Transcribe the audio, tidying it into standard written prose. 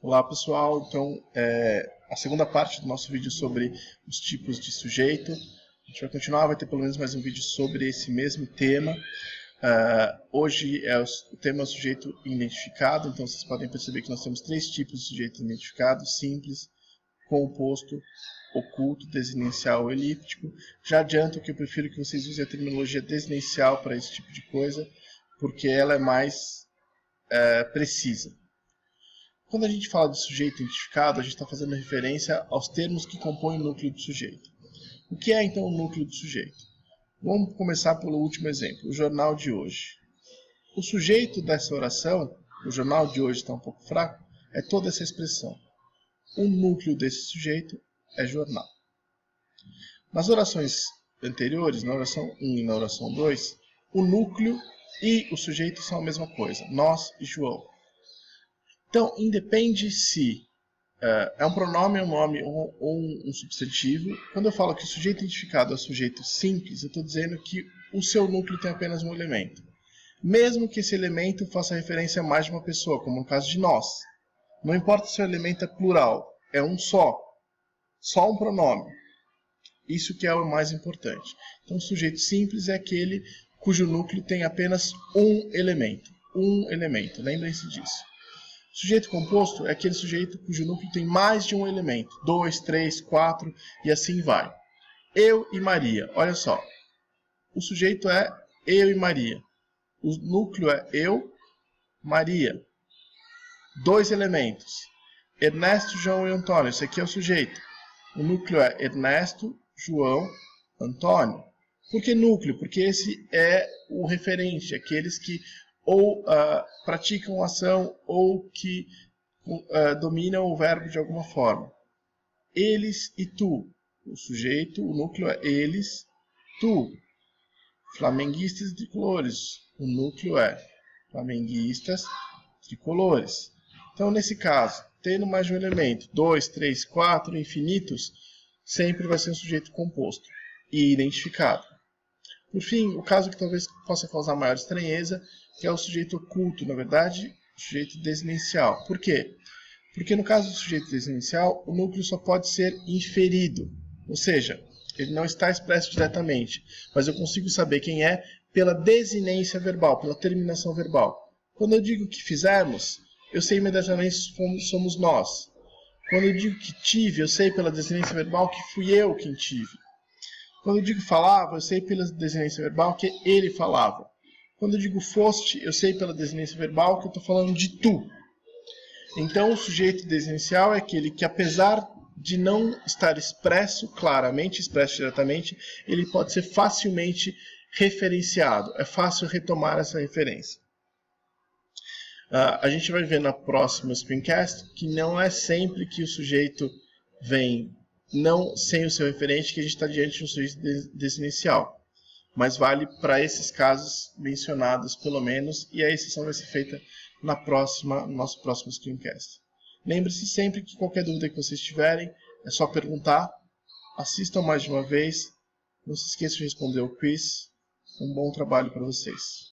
Olá pessoal, então a segunda parte do nosso vídeo sobre os tipos de sujeito. A gente vai continuar, vai ter pelo menos mais um vídeo sobre esse mesmo tema. Hoje o tema é o sujeito identificado, então vocês podem perceber que nós temos três tipos de sujeito identificado: simples, composto, oculto, desinencial ou elíptico. Já adianto que eu prefiro que vocês usem a terminologia desinencial para esse tipo de coisa, porque ela é mais precisa. Quando a gente fala de sujeito identificado, a gente está fazendo referência aos termos que compõem o núcleo do sujeito. O que é então o núcleo do sujeito? Vamos começar pelo último exemplo, o jornal de hoje. O sujeito dessa oração, o jornal de hoje está um pouco fraco, é toda essa expressão. O núcleo desse sujeito é jornal. Nas orações anteriores, na oração 1 e na oração 2, o núcleo e o sujeito são a mesma coisa, nós e João. Então, independe se é um pronome, um nome ou um substantivo. Quando eu falo que o sujeito identificado é o sujeito simples, eu estou dizendo que o seu núcleo tem apenas um elemento. Mesmo que esse elemento faça referência a mais de uma pessoa, como no caso de nós. Não importa se o elemento é plural, é um só um pronome. Isso que é o mais importante. Então, o sujeito simples é aquele cujo núcleo tem apenas um elemento. Lembrem-se disso. Sujeito composto é aquele sujeito cujo núcleo tem mais de um elemento. 2, 3, 4 e assim vai. Eu e Maria. Olha só. O sujeito é eu e Maria. O núcleo é eu, Maria. 2 elementos. Ernesto, João e Antônio. Esse aqui é o sujeito. O núcleo é Ernesto, João, Antônio. Por que núcleo? Porque esse é o referente, aqueles que ou praticam ação ou que dominam o verbo de alguma forma. Eles e tu. O sujeito, o núcleo é eles, tu. Flamenguistas tricolores. O núcleo é flamenguistas tricolores. Então, nesse caso, tendo mais de um elemento, 2, 3, 4, infinitos, sempre vai ser um sujeito composto e identificado. Por fim, o caso que talvez possa causar maior estranheza, que é o sujeito oculto, na verdade, o sujeito desinencial. Por quê? Porque no caso do sujeito desinencial, o núcleo só pode ser inferido, ou seja, ele não está expresso diretamente, mas eu consigo saber quem é pela desinência verbal, pela terminação verbal. Quando eu digo que fizemos, eu sei imediatamente como somos nós. Quando eu digo que tive, eu sei pela desinência verbal que fui eu quem tive. Quando eu digo falava, eu sei pela desinência verbal que ele falava. Quando eu digo foste, eu sei pela desinência verbal que eu estou falando de tu. Então, o sujeito desinencial é aquele que, apesar de não estar expresso claramente, expresso diretamente, ele pode ser facilmente referenciado. É fácil retomar essa referência. A gente vai ver na próxima screencast que não é sempre que o sujeito vem não sem o seu referente que a gente está diante de um sujeito desinencial. Mas vale para esses casos mencionados, pelo menos, e a exceção vai ser feita no nosso próximo screencast. Lembre-se sempre que qualquer dúvida que vocês tiverem, é só perguntar. Assistam mais de uma vez. Não se esqueçam de responder o quiz. Um bom trabalho para vocês.